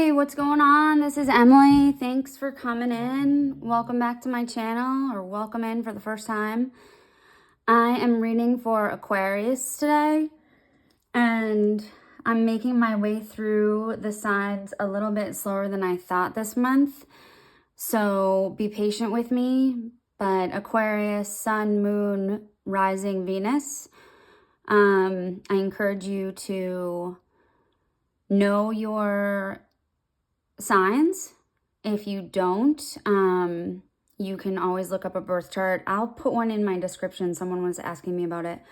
Hey, what's going on? This is Emily. Thanks for coming in. Welcome back to my channel, or welcome in for the first time. I am reading for Aquarius today, and I'm making my way through the signs a little bit slower than I thought this month. So be patient with me. But Aquarius, Sun, Moon, Rising, Venus. I encourage you to know your signs. If you don't, you can always look up a birth chart. I'll put one in my description. Someone was asking me about it.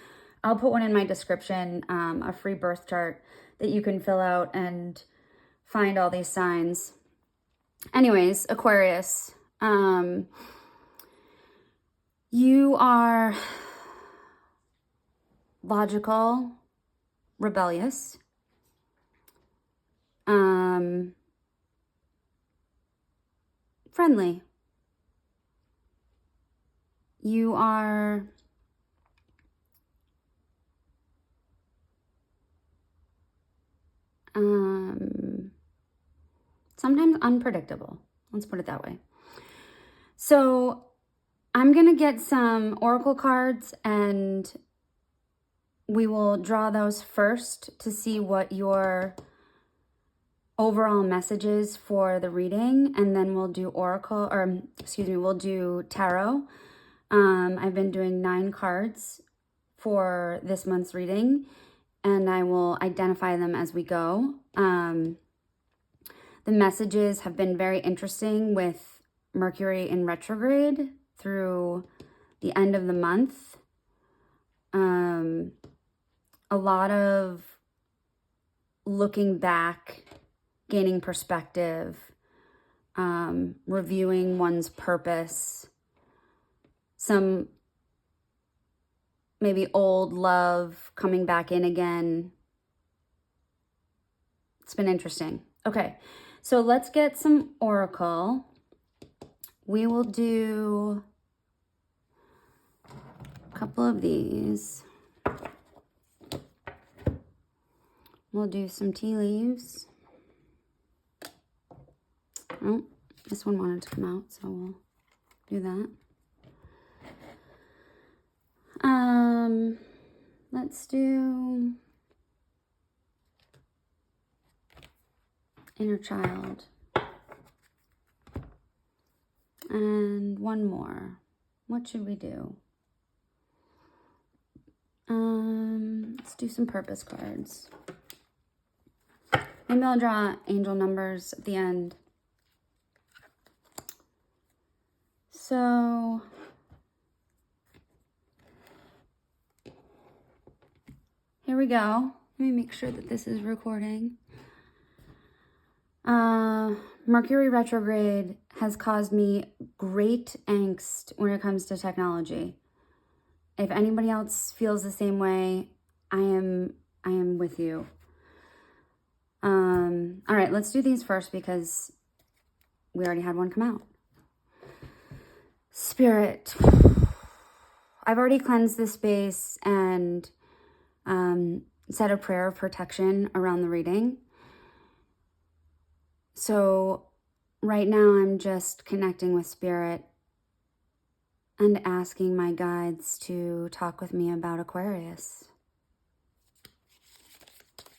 I'll put one in my description, a free birth chart that you can fill out and find all these signs. Anyways, Aquarius, you are logical, rebellious, friendly. You are sometimes unpredictable. Let's put it that way. So I'm going to get some oracle cards and we will draw those first to see what your overall message is for the reading, and then we'll do oracle, or excuse me, we'll do tarot. I've been doing 9 cards for this month's reading, and I will identify them as we go. The messages have been very interesting with Mercury in retrograde through the end of the month. A lot of looking back, gaining perspective, reviewing one's purpose, some maybe old love coming back in again. It's been interesting. Okay, so let's get some oracle. We will do a couple of these. We'll do some tea leaves. Oh, this one wanted to come out, so we'll do that. Let's do inner child. And one more. What should we do? Let's do some purpose cards. Maybe I'll draw angel numbers at the end. So here we go. Let me make sure that this is recording. Mercury retrograde has caused me great angst when it comes to technology. If anybody else feels the same way, I am with you. All right, let's do these first because we already had one come out. Spirit, I've already cleansed this space and said a prayer of protection around the reading. So right now I'm just connecting with Spirit and asking my guides to talk with me about Aquarius.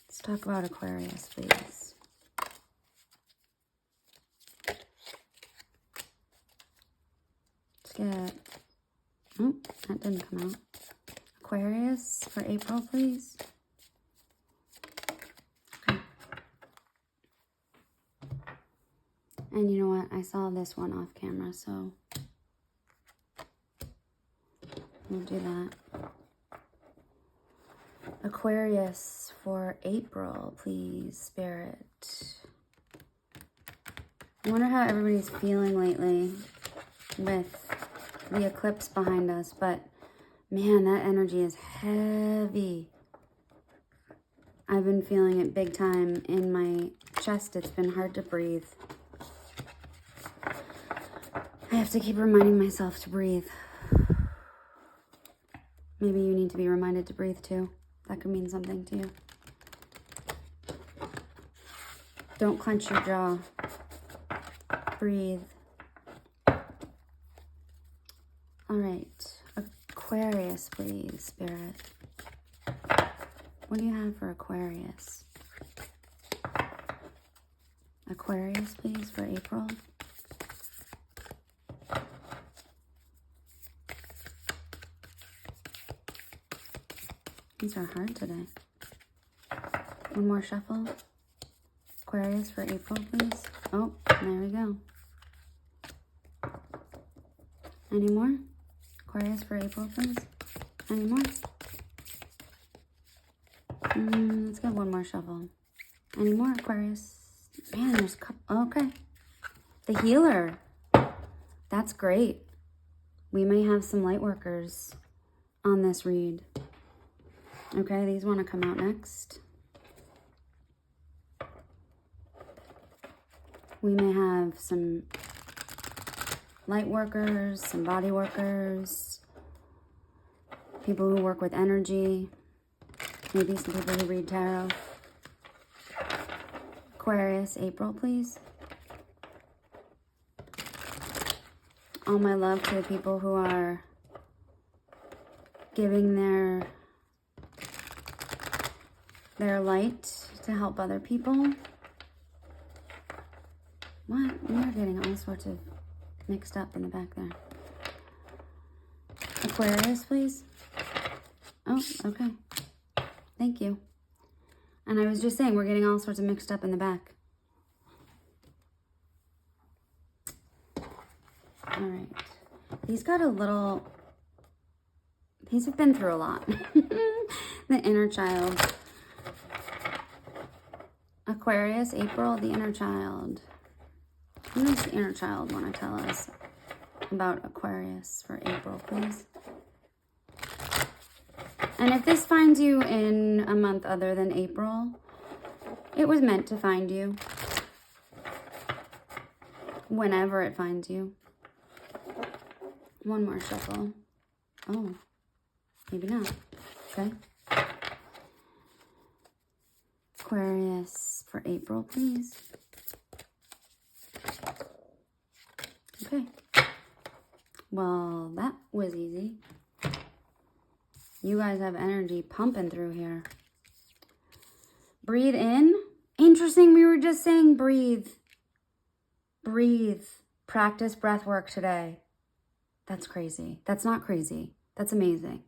Let's talk about Aquarius, please. Let's get, oh, that didn't come out. Aquarius for April, please. Okay. And you know what? I saw this one off camera, so we'll do that. Aquarius for April, please, Spirit. I wonder how everybody's feeling lately with the eclipse behind us, but man, that energy is heavy. I've been feeling it big time in my chest. It's been hard to breathe. I have to keep reminding myself to breathe. Maybe you need to be reminded to breathe too. That could mean something to you. Don't clench your jaw. Breathe. All right. Aquarius, please, Spirit. What do you have for Aquarius? Aquarius, please, for April. These are hard today. One more shuffle. Aquarius for April, please. Oh, there we go. Any more? Aquarius for April, please. Any more? Let's get one more shuffle. Any more, Aquarius? Man, there's a couple. Okay. The healer. That's great. We may have some light workers on this read. Okay, these want to come out next. We may have some light workers, some body workers, people who work with energy, maybe some people who read tarot. Aquarius, April, please. All my love to the people who are giving their light to help other people. What? We are getting all sorts of mixed up in the back there. Aquarius, please. Oh, okay. Thank you. And I was just saying, we're getting all sorts of mixed up in the back. All right. These got a little... These have been through a lot. The inner child. Aquarius, April, the inner child. What does the inner child want to tell us about Aquarius for April, please? And if this finds you in a month other than April, it was meant to find you. Whenever it finds you. One more shuffle. Oh, maybe not. Okay. Aquarius for April, please. Okay. Well, that was easy. You guys have energy pumping through here. Breathe in. Interesting, we were just saying breathe. Breathe. Practice breath work today. That's crazy. That's not crazy. That's amazing.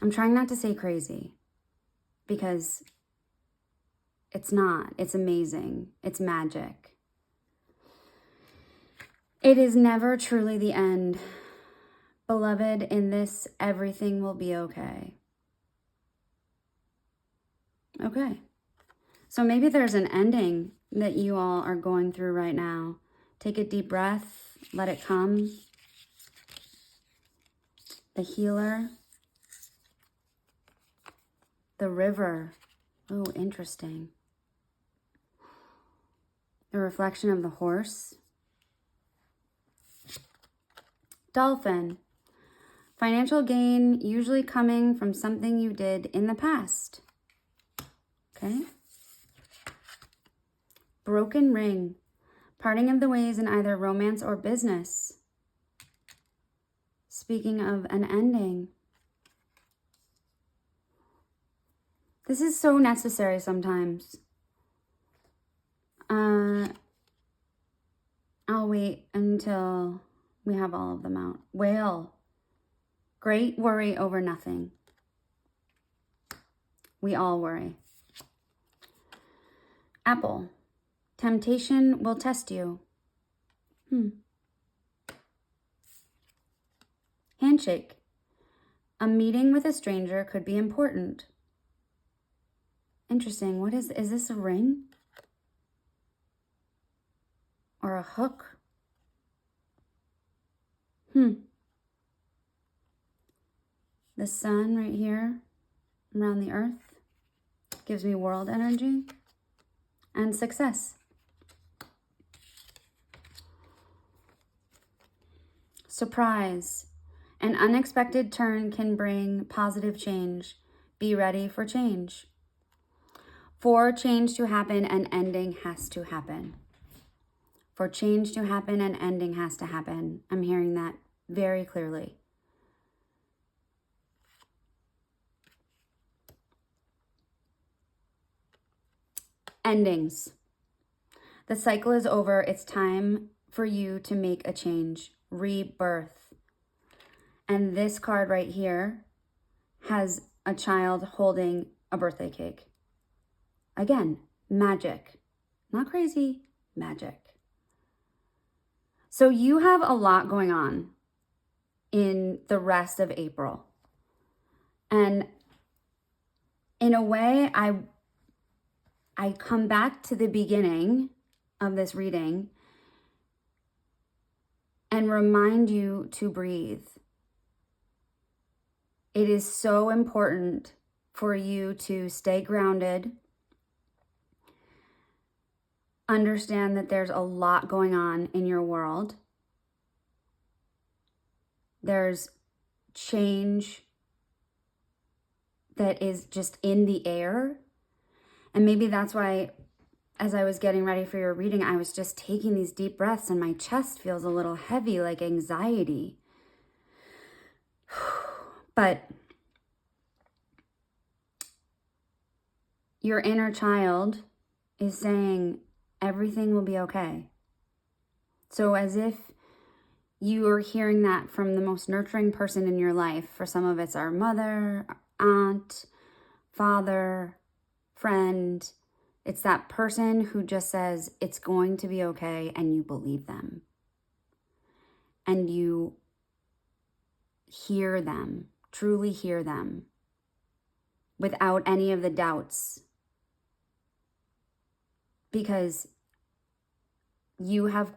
I'm trying not to say crazy because it's not. It's amazing. It's magic. It is never truly the end. Beloved, in this, everything will be okay. Okay. So maybe there's an ending that you all are going through right now. Take a deep breath. Let it come. The healer. The river. Oh, interesting. The reflection of the horse. Dolphin. Financial gain usually coming from something you did in the past. Okay. Broken ring. Parting of the ways in either romance or business. Speaking of an ending. This is so necessary sometimes. I'll wait until we have all of them out. Whale. Great worry over nothing. We all worry. Apple. Temptation will test you. Handshake. A meeting with a stranger could be important. Interesting. What is this a ring? Or a hook? The sun right here around the earth gives me world energy and success. Surprise. An unexpected turn can bring positive change. Be ready for change. For change to happen, an ending has to happen. For change to happen, an ending has to happen. I'm hearing that very clearly. Endings. The cycle is over. It's time for you to make a change. Rebirth. And this card right here has a child holding a birthday cake. Again, magic. Not crazy, magic. So you have a lot going on in the rest of April. And in a way, I come back to the beginning of this reading and remind you to breathe. It is so important for you to stay grounded. Understand that there's a lot going on in your world. There's change that is just in the air. And maybe that's why, as I was getting ready for your reading, I was just taking these deep breaths and my chest feels a little heavy, like anxiety. But your inner child is saying everything will be okay. So as if you are hearing that from the most nurturing person in your life. For some of it's our mother, aunt, father, friend. It's that person who just says it's going to be okay, and you believe them. And you hear them, truly hear them, without any of the doubts. Because you have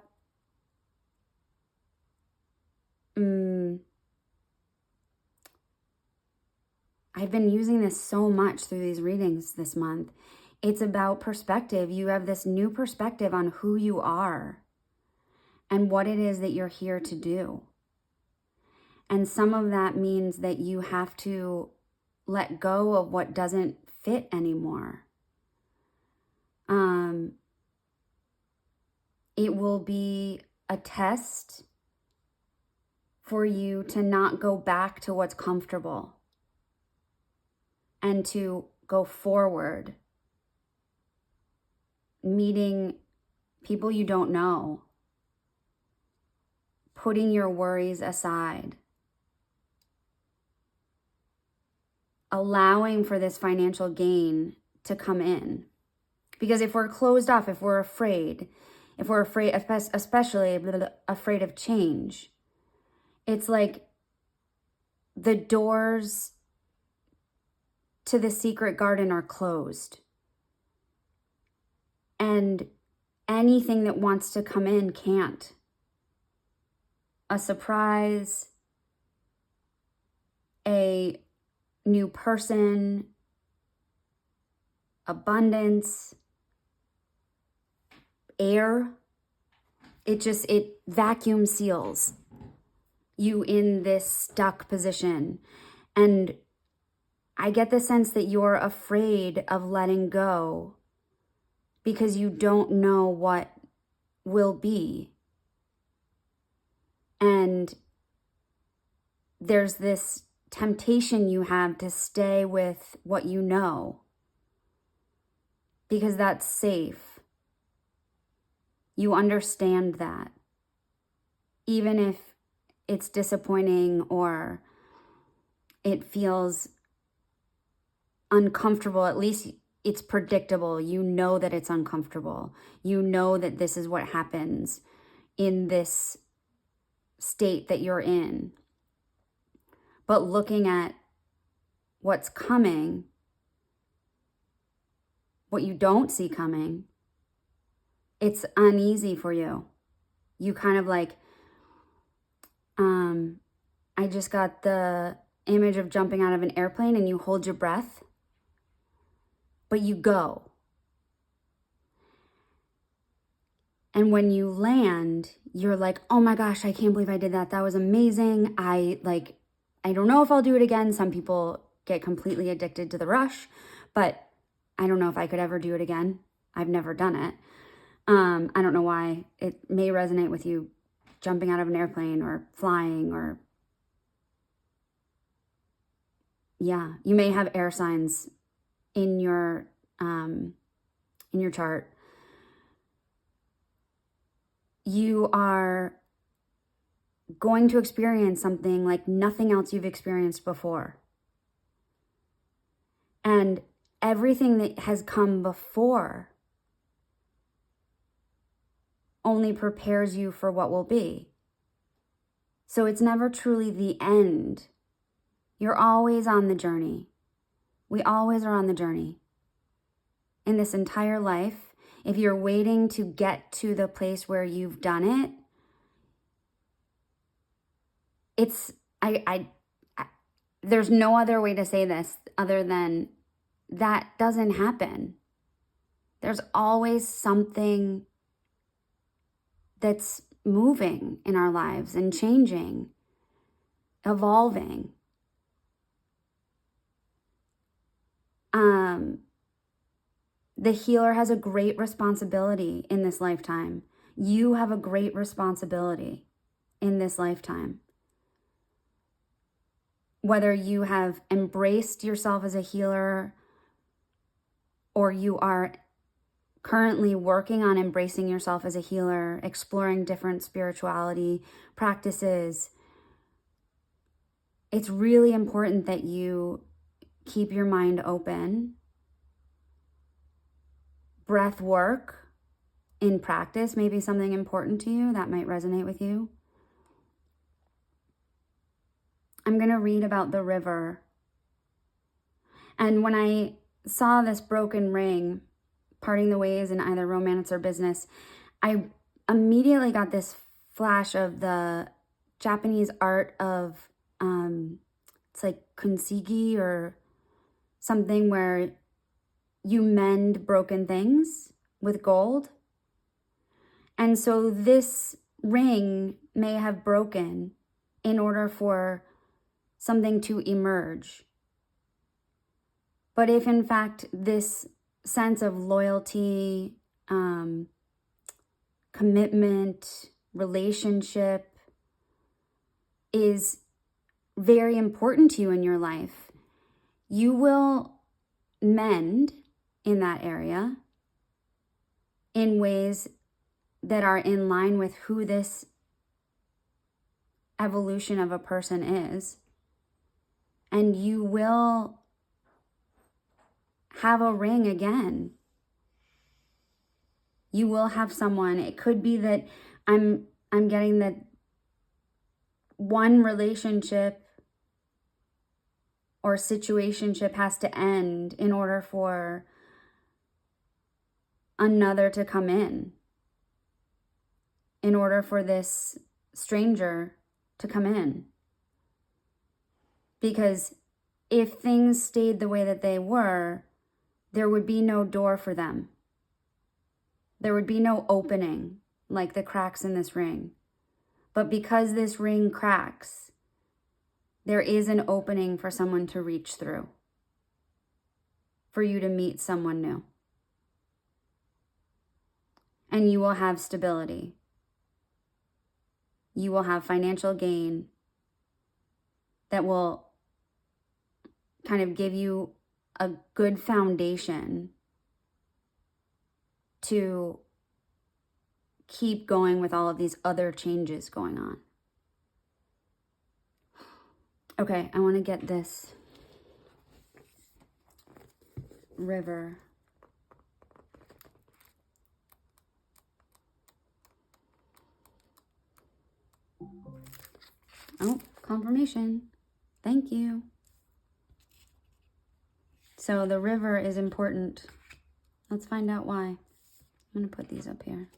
I've been using this so much through these readings this month. It's about perspective. You have this new perspective on who you are and what it is that you're here to do. And some of that means that you have to let go of what doesn't fit anymore. It will be a test for you to not go back to what's comfortable and to go forward, meeting people you don't know, putting your worries aside, allowing for this financial gain to come in. Because if we're closed off, if we're afraid, especially afraid of change, it's like the doors to the secret garden are closed. And anything that wants to come in can't. A surprise, a new person, abundance, air, it vacuum seals you in this stuck position. And I get the sense that you're afraid of letting go because you don't know what will be. And there's this temptation you have to stay with what you know because that's safe. You understand that. Even if it's disappointing or it feels uncomfortable, at least it's predictable. You know that it's uncomfortable. You know that this is what happens in this state that you're in. But looking at what's coming, what you don't see coming, it's uneasy for you. You kind of like, I just got the image of jumping out of an airplane and you hold your breath, but you go. And when you land, you're like, oh my gosh, I can't believe I did that. That was amazing. I don't know if I'll do it again. Some people get completely addicted to the rush, but I don't know if I could ever do it again. I've never done it. I don't know why. It may resonate with you jumping out of an airplane or flying, or yeah, you may have air signs in your chart. You are going to experience something like nothing else you've experienced before. And everything that has come before only prepares you for what will be. So it's never truly the end. You're always on the journey. We always are on the journey. In this entire life, if you're waiting to get to the place where you've done it, there's no other way to say this other than that doesn't happen. There's always something that's moving in our lives and changing, evolving. The healer has a great responsibility in this lifetime. You have a great responsibility in this lifetime. Whether you have embraced yourself as a healer or you are currently working on embracing yourself as a healer, exploring different spirituality practices, it's really important that you keep your mind open. Breath work in practice may be something important to you that might resonate with you. I'm going to read about the river. And when I saw this broken ring parting the ways in either romance or business, I immediately got this flash of the Japanese art of, it's like kintsugi or something, where you mend broken things with gold. And so this ring may have broken in order for something to emerge. But if in fact this sense of loyalty, commitment, relationship is very important to you in your life, you will mend in that area in ways that are in line with who this evolution of a person is. And you will have a ring again. You will have someone. It could be that I'm getting that one relationship or situationship has to end in order for another to come in order for this stranger to come in. Because if things stayed the way that they were, there would be no door for them. There would be no opening like the cracks in this ring. But because this ring cracks, there is an opening for someone to reach through, for you to meet someone new. And you will have stability. You will have financial gain that will kind of give you a good foundation to keep going with all of these other changes going on. Okay, I want to get this river. Oh, confirmation. Thank you. So the river is important. Let's find out why. I'm going to put these up here.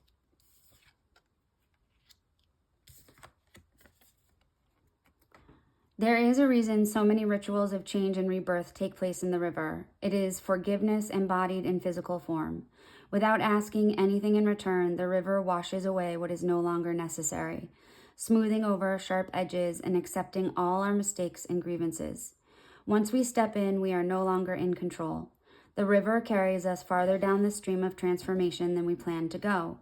There is a reason so many rituals of change and rebirth take place in the river. It is forgiveness embodied in physical form. Without asking anything in return, the river washes away what is no longer necessary, smoothing over sharp edges and accepting all our mistakes and grievances. Once we step in, we are no longer in control. The river carries us farther down the stream of transformation than we planned to go.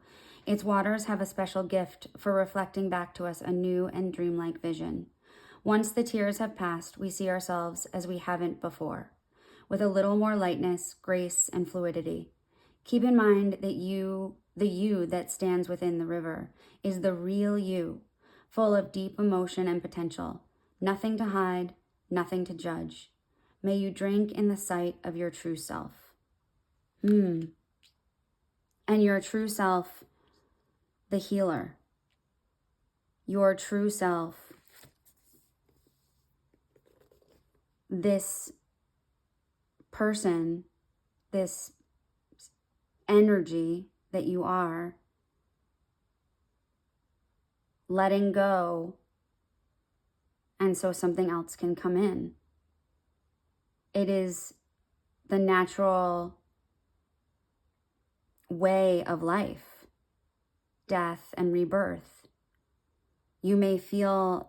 Its waters have a special gift for reflecting back to us a new and dreamlike vision. Once the tears have passed, we see ourselves as we haven't before, with a little more lightness, grace, and fluidity. Keep in mind that the you that stands within the river, is the real you, full of deep emotion and potential. Nothing to hide, nothing to judge. May you drink in the sight of your true self. And your true self, the healer. Your true self, this person, this energy that you are, letting go, and so something else can come in. It is the natural way of life, death and rebirth. You may feel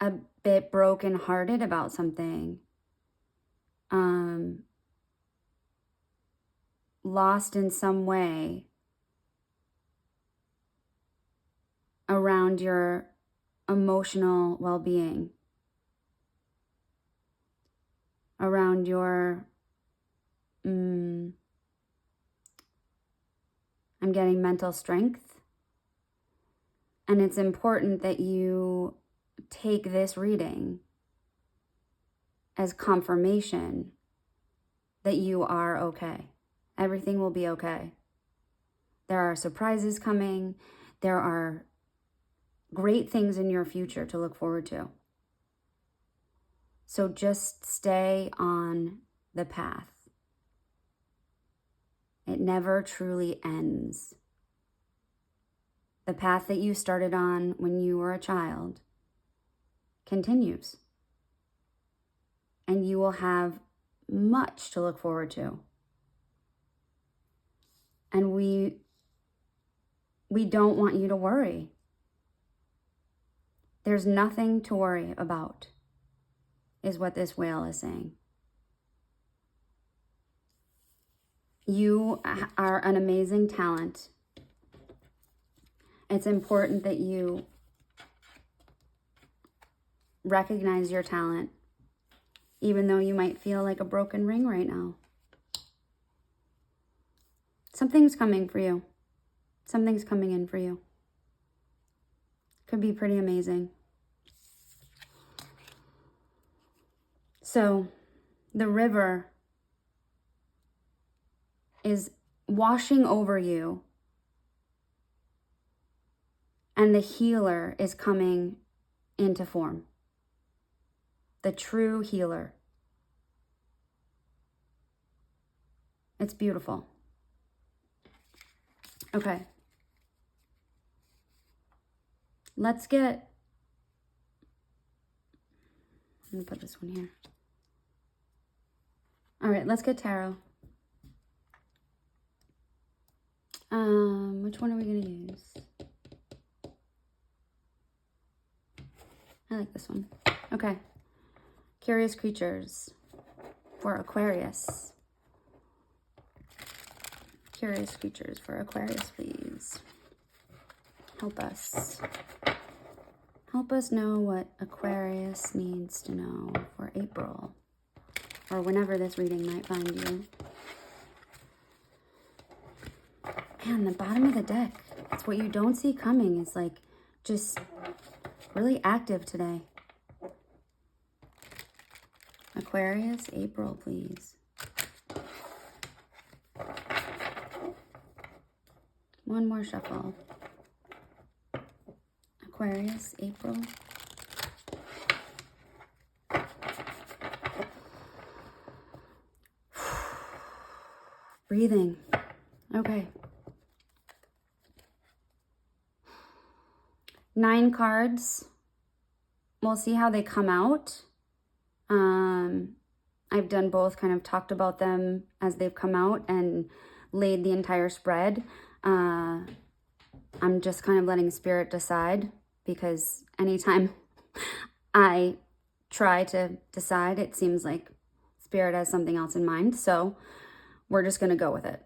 a bit brokenhearted about something, lost in some way around your emotional well-being, around your, I'm getting mental strength. And it's important that you take this reading as confirmation that you are okay. Everything will be okay. There are surprises coming. There are great things in your future to look forward to. So just stay on the path. It never truly ends. The path that you started on when you were a child continues. And you will have much to look forward to. And we don't want you to worry. There's nothing to worry about, is what this whale is saying. You are an amazing talent. It's important that you recognize your talent, even though you might feel like a broken ring right now. Something's coming for you. Something's coming in for you. Could be pretty amazing. So, the river is washing over you, and the healer is coming into form. The true healer. It's beautiful. Okay. Let me put this one here. All right, let's get tarot. Which one are we going to use? I like this one. Okay. Curious creatures for Aquarius. Curious creatures for Aquarius, please. Help us. Help us know what Aquarius needs to know for April, or whenever this reading might find you. Man, the bottom of the deck, it's what you don't see coming. It's like just really active today. Aquarius, April, please. One more shuffle. Aquarius, April. Breathing. Okay. 9 cards. We'll see how they come out. I've done both, kind of talked about them as they've come out and laid the entire spread. I'm just kind of letting Spirit decide, because anytime I try to decide, it seems like Spirit has something else in mind, so we're just going to go with it.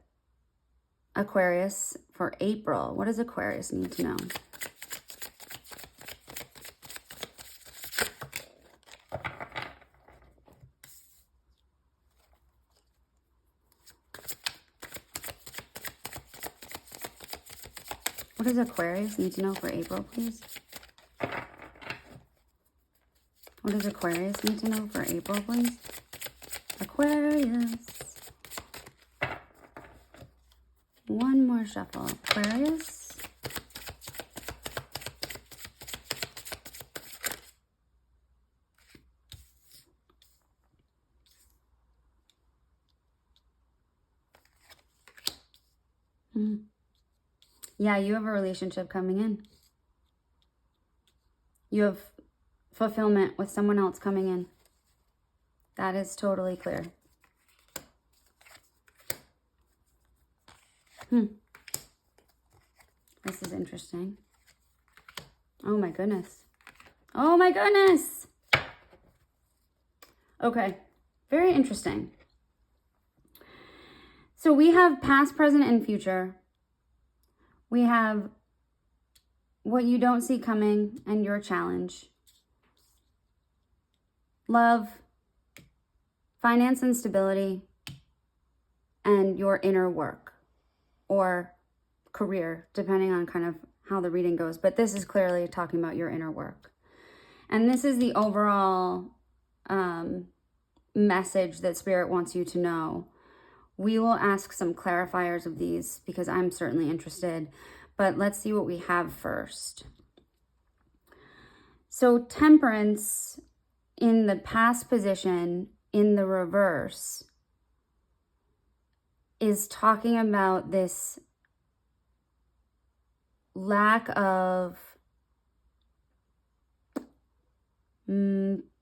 Aquarius for April. What does Aquarius need to know? What does Aquarius need to know for April, please? What does Aquarius need to know for April, please? Aquarius. One more shuffle. Aquarius. Yeah, you have a relationship coming in. You have fulfillment with someone else coming in. That is totally clear. This is interesting. Oh my goodness. Oh my goodness. Okay, very interesting. So we have past, present, and future. We have what you don't see coming and your challenge. Love, finance and stability, and your inner work or career, depending on kind of how the reading goes. But this is clearly talking about your inner work. And this is the overall message that Spirit wants you to know. We will ask some clarifiers of these because I'm certainly interested, but let's see what we have first. So Temperance in the past position in the reverse is talking about this lack of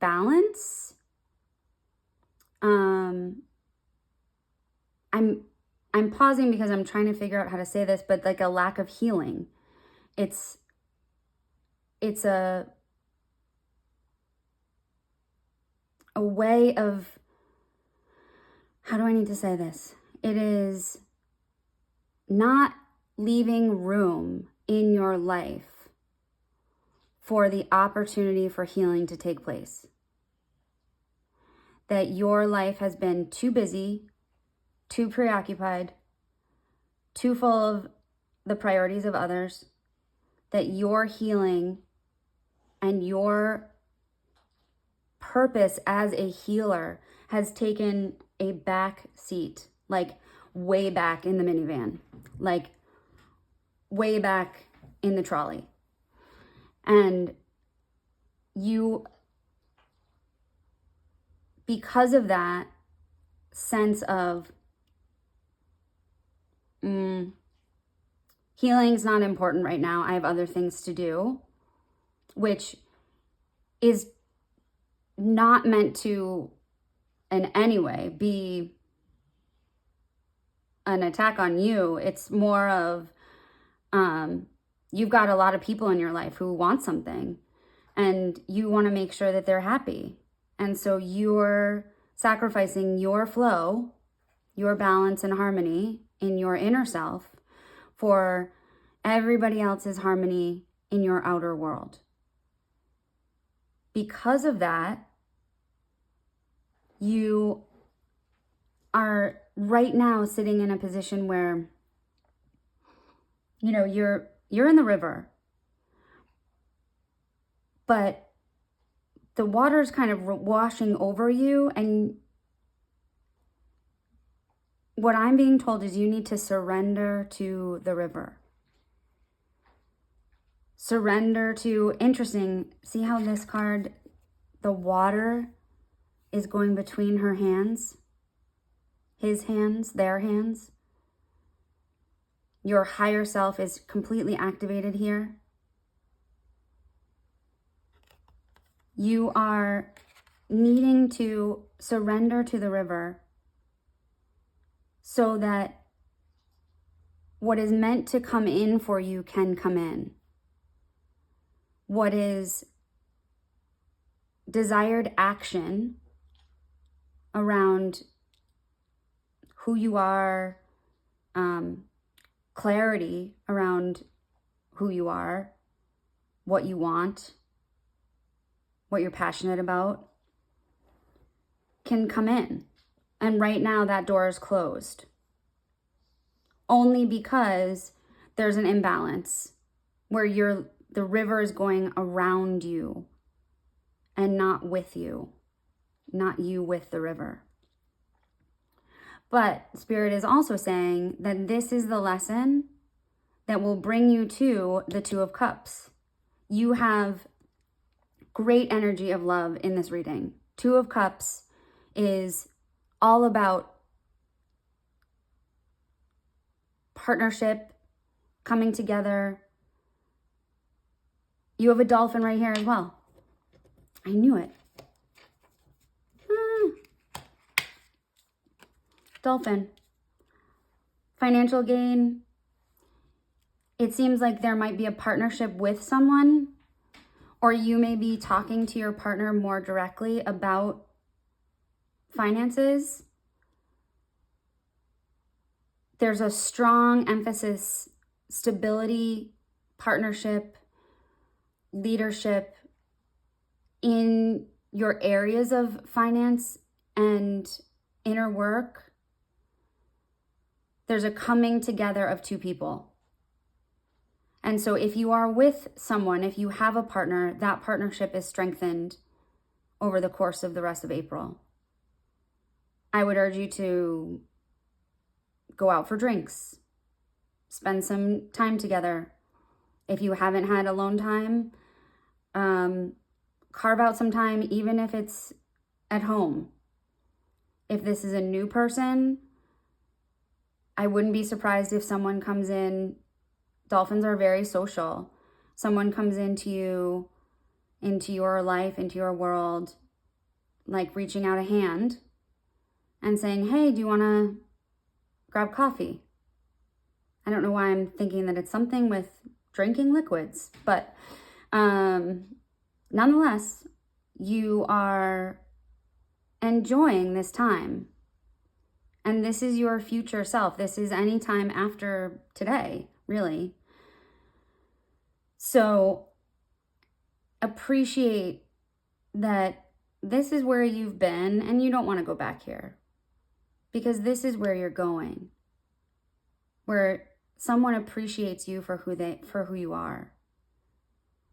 balance. I'm pausing because I'm trying to figure out how to say this, but like a lack of healing. It's a way of, how do I need to say this? It is not leaving room in your life for the opportunity for healing to take place. That your life has been too busy, too preoccupied, too full of the priorities of others, that your healing and your purpose as a healer has taken a back seat, like way back in the minivan, like way back in the trolley. And you, because of that sense of healing's not important right now, I have other things to do, which is not meant to in any way be an attack on you. It's more of you've got a lot of people in your life who want something and you want to make sure that they're happy. And so you're sacrificing your flow, your balance and harmony in your inner self for everybody else's harmony in your outer world. Because of that, you are right now sitting in a position where, you know, you're in the river, but the water's kind of washing over you, and what I'm being told is you need to surrender to the river. Surrender to, interesting, see how this card, the water is going between her hands, his hands, their hands. Your higher self is completely activated here. You are needing to surrender to the river so that what is meant to come in for you can come in. What is desired action around who you are, clarity around who you are, what you want, what you're passionate about, can come in. And right now that door is closed. Only because there's an imbalance where the river is going around you and not with you, not you with the river. But Spirit is also saying that this is the lesson that will bring you to the Two of Cups. You have great energy of love in this reading. Two of Cups is all about partnership, coming together. You have a dolphin right here as well. I knew it. Dolphin. Financial gain. It seems like there might be a partnership with someone, or you may be talking to your partner more directly about finances. There's a strong emphasis, stability, partnership, leadership in your areas of finance and inner work. There's a coming together of two people. And so if you are with someone, if you have a partner, that partnership is strengthened over the course of the rest of April. I would urge you to go out for drinks, spend some time together. If you haven't had alone time, carve out some time, even if it's at home. If this is a new person, I wouldn't be surprised if someone comes in. Dolphins are very social. Someone comes into you, into your life, into your world, like reaching out a hand and saying, hey, do you want to grab coffee? I don't know why I'm thinking that it's something with drinking liquids, but nonetheless, you are enjoying this time. And this is your future self. This is any time after today, really. So appreciate that this is where you've been and you don't want to go back here, because this is where you're going, where someone appreciates you for who you are,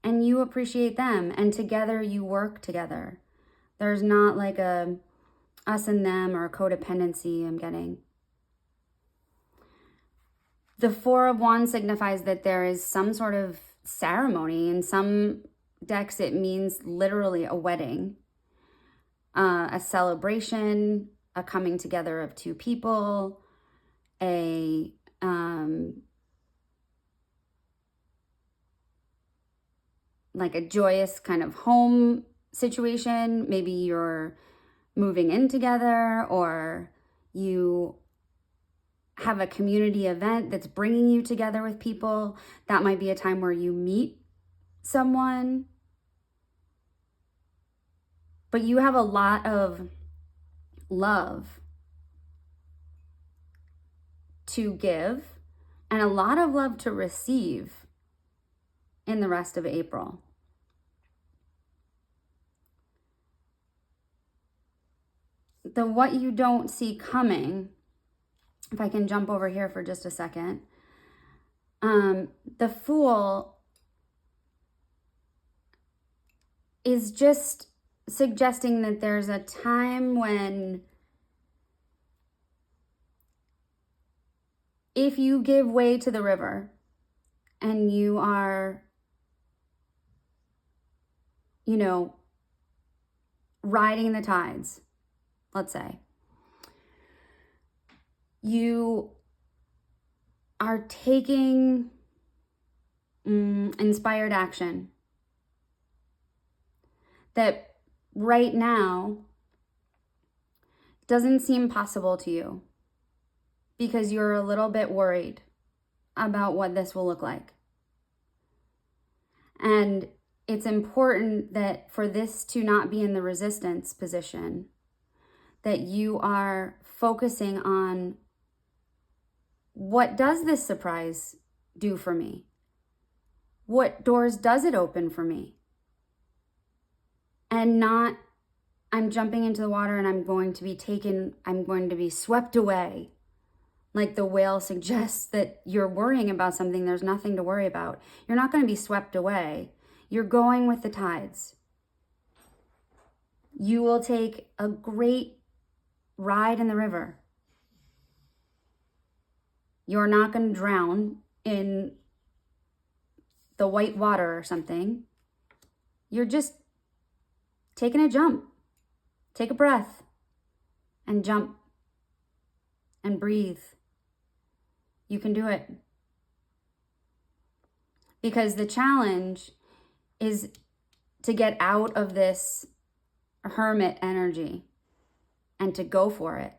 and you appreciate them, and together you work together. There's not like a us and them or a codependency I'm getting. The Four of Wands signifies that there is some sort of ceremony. In some decks, it means literally a wedding, a celebration, a coming together of two people, a like a joyous kind of home situation. Maybe you're moving in together, or you have a community event that's bringing you together with people. That might be a time where you meet someone. But you have a lot of love to give and a lot of love to receive in the rest of April. The what you don't see coming, if I can jump over here for just a second, the Fool is just suggesting that there's a time when if you give way to the river and you are, riding the tides, let's say, you are taking inspired action that right now doesn't seem possible to you because you're a little bit worried about what this will look like. And it's important that for this to not be in the resistance position, that you are focusing on, what does this surprise do for me? What doors does it open for me? And not, I'm jumping into the water and I'm going to be swept away. Like the whale suggests that you're worrying about something, there's nothing to worry about. You're not going to be swept away. You're going with the tides. You will take a great ride in the river. You're not going to drown in the white water or something. You're just taking a jump. Take a breath and jump and breathe. You can do it. Because the challenge is to get out of this hermit energy and to go for it.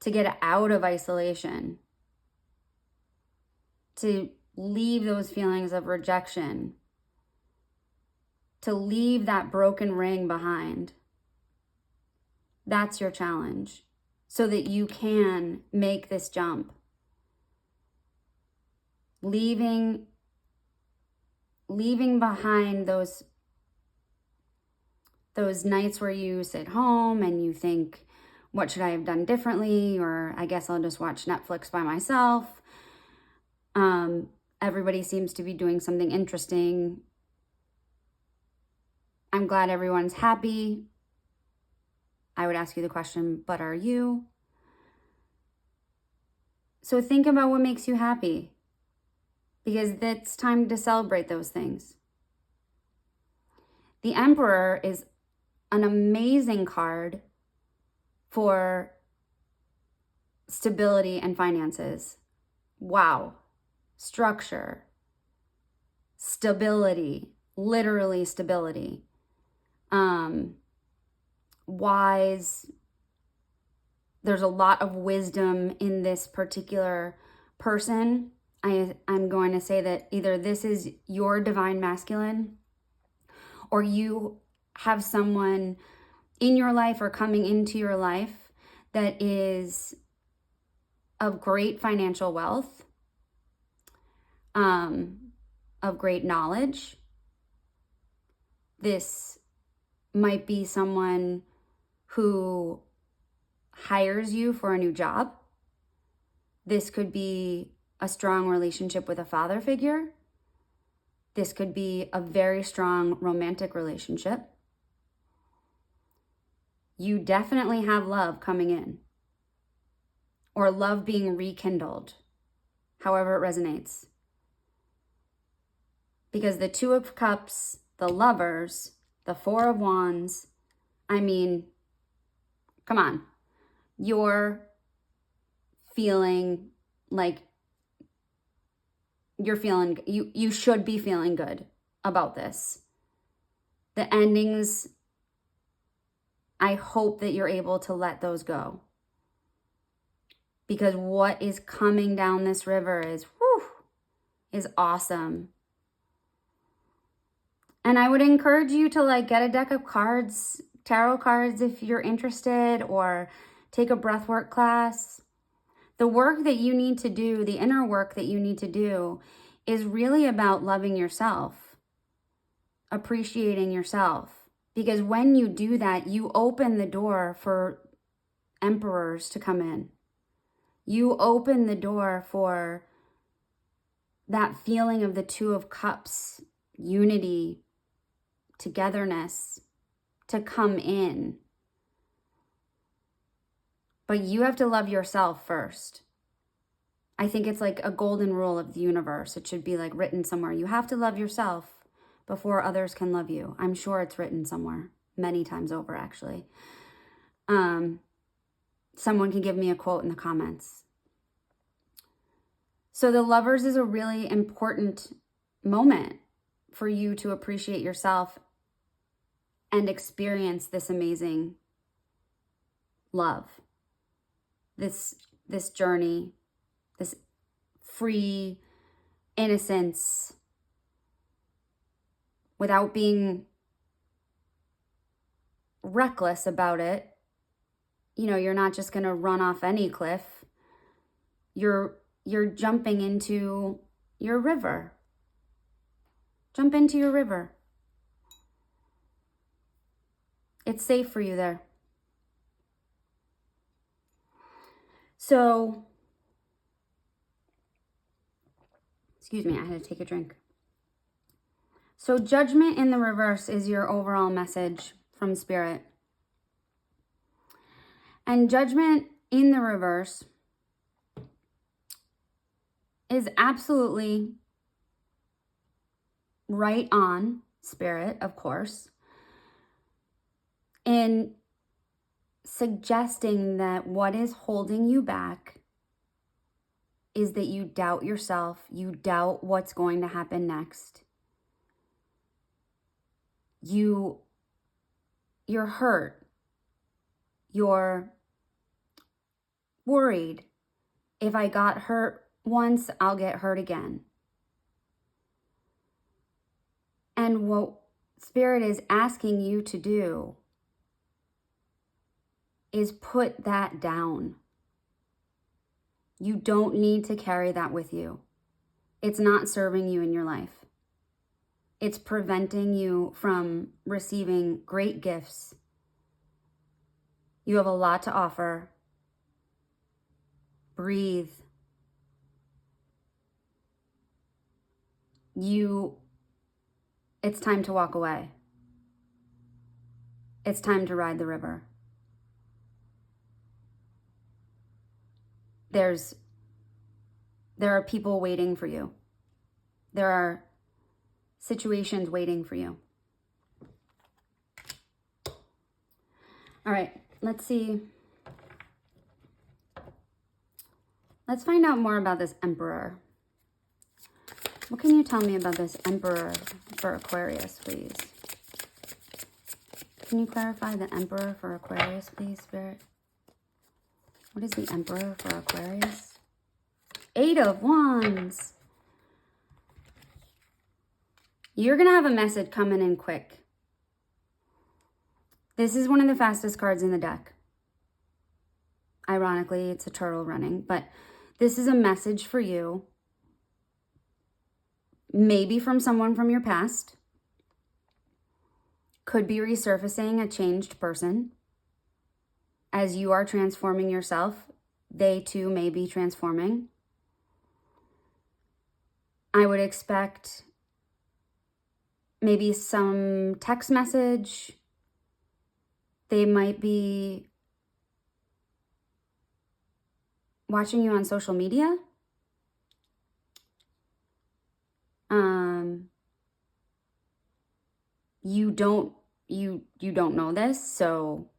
To get out of isolation. To leave those feelings of rejection. To leave that broken ring behind. That's your challenge. So that you can make this jump. Leaving behind those nights where you sit home and you think, what should I have done differently? Or I guess I'll just watch Netflix by myself. Everybody seems to be doing something interesting. I'm glad everyone's happy. I would ask you the question, but are you? So think about what makes you happy, because it's time to celebrate those things. The Emperor is an amazing card for stability and finances. Wow. Structure, stability, literally stability. Wise. There's a lot of wisdom in this particular person. I'm going to say that either this is your divine masculine, or you have someone in your life or coming into your life that is of great financial wealth, of great knowledge. This might be someone who hires you for a new job. This could be a strong relationship with a father figure. This could be a very strong romantic relationship. You definitely have love coming in, or love being rekindled, however it resonates. Because the Two of Cups, the Lovers, the Four of Wands, I mean, come on. You're feeling like you should be feeling good about this. The endings, I hope that you're able to let those go. Because what is coming down this river is awesome. And I would encourage you to get a deck of cards, tarot cards if you're interested, or take a breathwork class. The work that you need to do, the inner work that you need to do, is really about loving yourself, appreciating yourself. Because when you do that, you open the door for emperors to come in. You open the door for that feeling of the Two of Cups, unity, togetherness, to come in. But you have to love yourself first. I think it's like a golden rule of the universe. It should be written somewhere. You have to love yourself before others can love you. I'm sure it's written somewhere, many times over, actually. Someone can give me a quote in the comments. So the Lovers is a really important moment for you to appreciate yourself and experience this amazing love. This journey, this free innocence, without being reckless about it. You know, you're not just going to run off any cliff. You're jumping into your river. Jump into your river. It's safe for you there. So, excuse me, I had to take a drink. So Judgment in the reverse is your overall message from Spirit. And Judgment in the reverse is absolutely right on, Spirit, of course, in suggesting that what is holding you back is that you doubt yourself, you doubt what's going to happen next. You're hurt. You're worried. If I got hurt once, I'll get hurt again. And what Spirit is asking you to do is put that down. You don't need to carry that with you. It's not serving you in your life. It's preventing you from receiving great gifts. You have a lot to offer. Breathe. It's time to walk away. It's time to ride the river. There are people waiting for you. There are situations waiting for you. All right, let's see. Let's find out more about this Emperor. What can you tell me about this Emperor for Aquarius, please? Can you clarify the Emperor for Aquarius, please, Spirit? What is the Emperor for Aquarius? 8 of Wands. You're going to have a message coming in quick. This is one of the fastest cards in the deck. Ironically, it's a turtle running, but this is a message for you. Maybe from someone from your past. Could be resurfacing a changed person. As you are transforming yourself, they too may be transforming. I would expect maybe some text message. They might be watching you on social media. You don't know this, so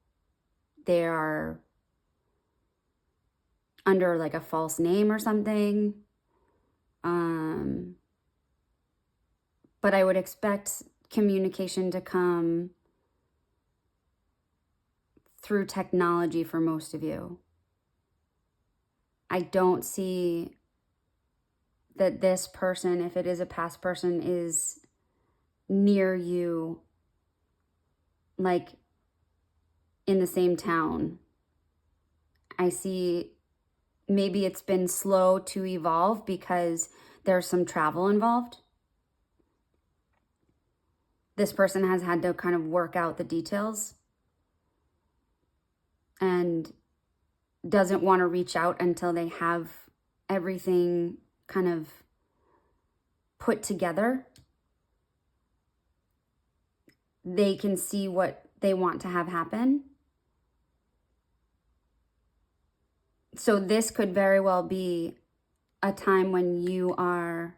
they are under like a false name or something. But I would expect communication to come through technology for most of you. I don't see that this person, if it is a past person, is near you, like in the same town. I see maybe it's been slow to evolve because there's some travel involved. This person has had to kind of work out the details and doesn't want to reach out until they have everything kind of put together. They can see what they want to have happen. So this could very well be a time when you are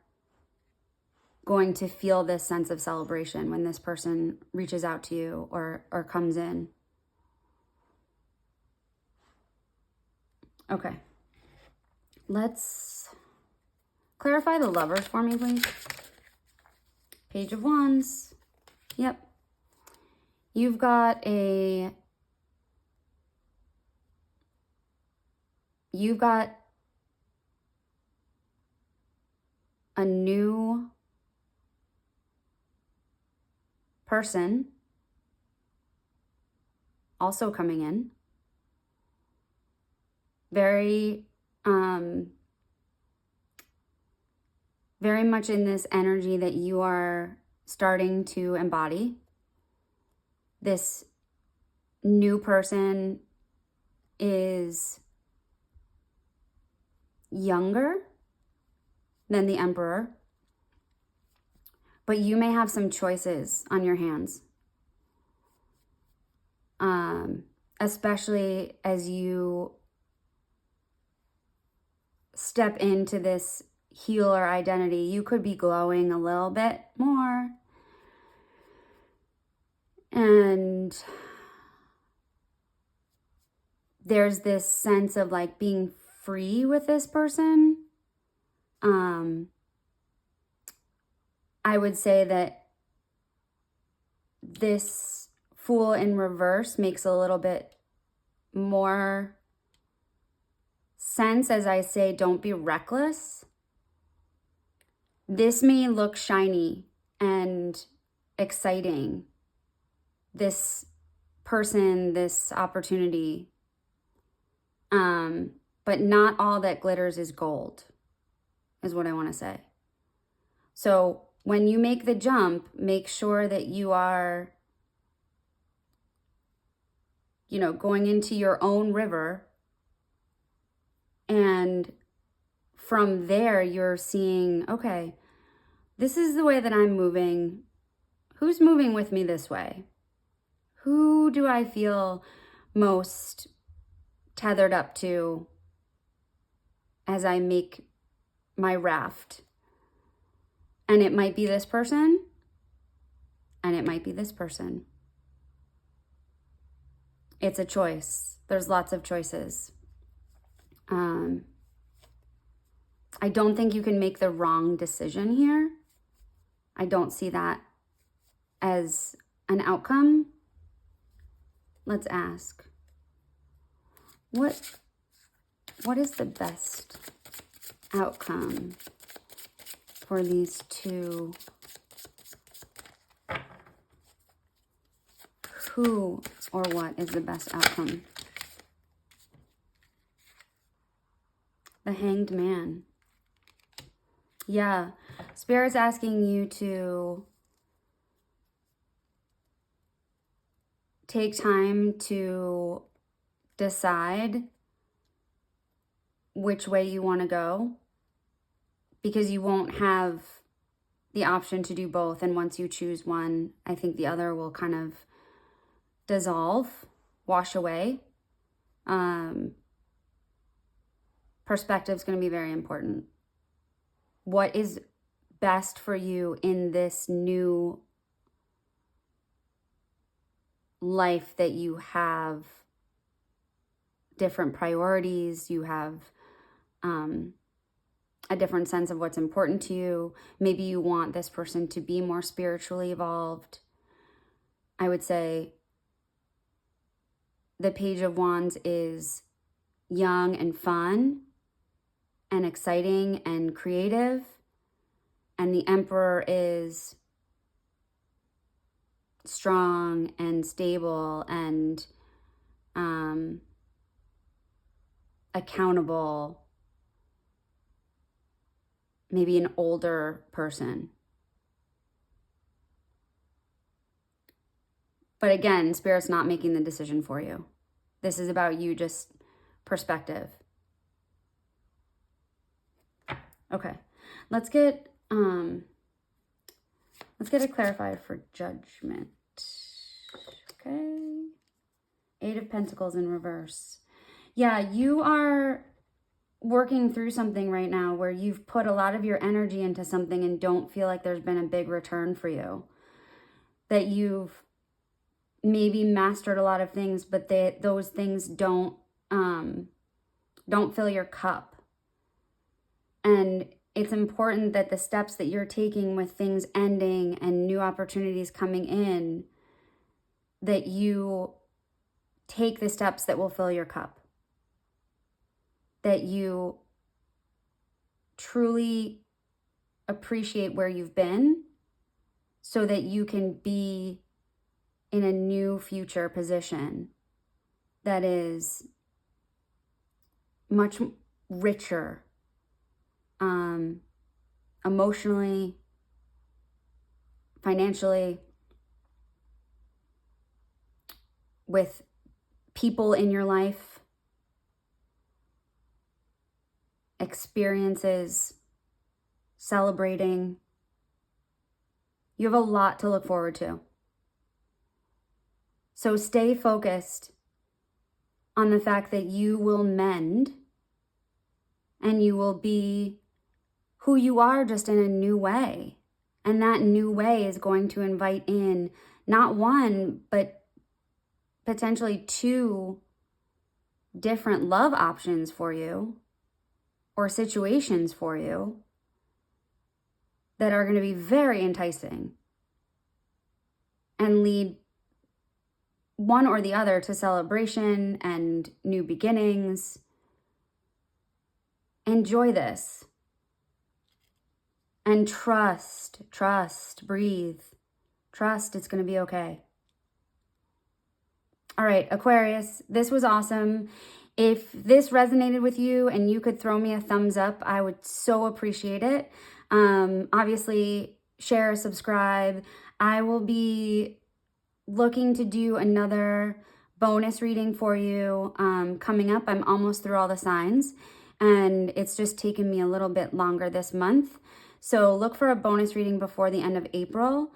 going to feel this sense of celebration when this person reaches out to you or comes in. Okay. Let's clarify the Lovers for me, please. Page of Wands. Yep. You've got a new person also coming in. Very, very much in this energy that you are starting to embody. This new person is younger than the Emperor, but you may have some choices on your hands, especially as you step into this healer identity. You could be glowing a little bit more, and there's this sense of like being free with this person. I would say that this Fool in reverse makes a little bit more sense as I say, don't be reckless. This may look shiny and exciting. This person, this opportunity, but not all that glitters is gold, is what I want to say. So when you make the jump, make sure that you are, going into your own river, and from there you're seeing, okay, this is the way that I'm moving. Who's moving with me this way? Who do I feel most tethered up to as I make my raft? And it might be this person, and it might be this person. It's a choice. There's lots of choices. I don't think you can make the wrong decision here. I don't see that as an outcome. Let's ask, what is the best outcome for these two? Who or what is the best outcome? The Hanged Man. Yeah, Spirit's asking you to take time to decide which way you want to go, because you won't have the option to do both. And once you choose one, I think the other will kind of dissolve, wash away. Perspective is going to be very important. What is best for you in this new life that you have? Different priorities, you have a different sense of what's important to you. Maybe you want this person to be more spiritually evolved. I would say the Page of Wands is young and fun and exciting and creative, and the Emperor is strong and stable and accountable, maybe an older person. But again, Spirit's not making the decision for you. This is about you, just perspective. Okay, let's get a clarifier for Judgment. Okay, 8 of Pentacles in reverse. Yeah, you are working through something right now where you've put a lot of your energy into something and don't feel like there's been a big return for you. That you've maybe mastered a lot of things, but those things don't fill your cup. And it's important that the steps that you're taking with things ending and new opportunities coming in, that you take the steps that will fill your cup. That you truly appreciate where you've been so that you can be in a new future position that is much richer, emotionally, financially, with people in your life, experiences, celebrating. You have a lot to look forward to. So stay focused on the fact that you will mend and you will be who you are, just in a new way. And that new way is going to invite in not one, but potentially 2 different love options for you, or situations for you, that are going to be very enticing and lead one or the other to celebration and new beginnings. Enjoy this. And trust, breathe. Trust it's going to be okay. All right, Aquarius, this was awesome. If this resonated with you and you could throw me a thumbs up, I would so appreciate it. Obviously, share, subscribe. I will be looking to do another bonus reading for you coming up. I'm almost through all the signs, and it's just taken me a little bit longer this month. So look for a bonus reading before the end of April.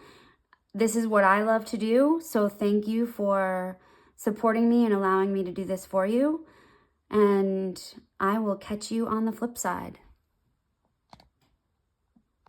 This is what I love to do, so thank you for supporting me and allowing me to do this for you. And I will catch you on the flip side.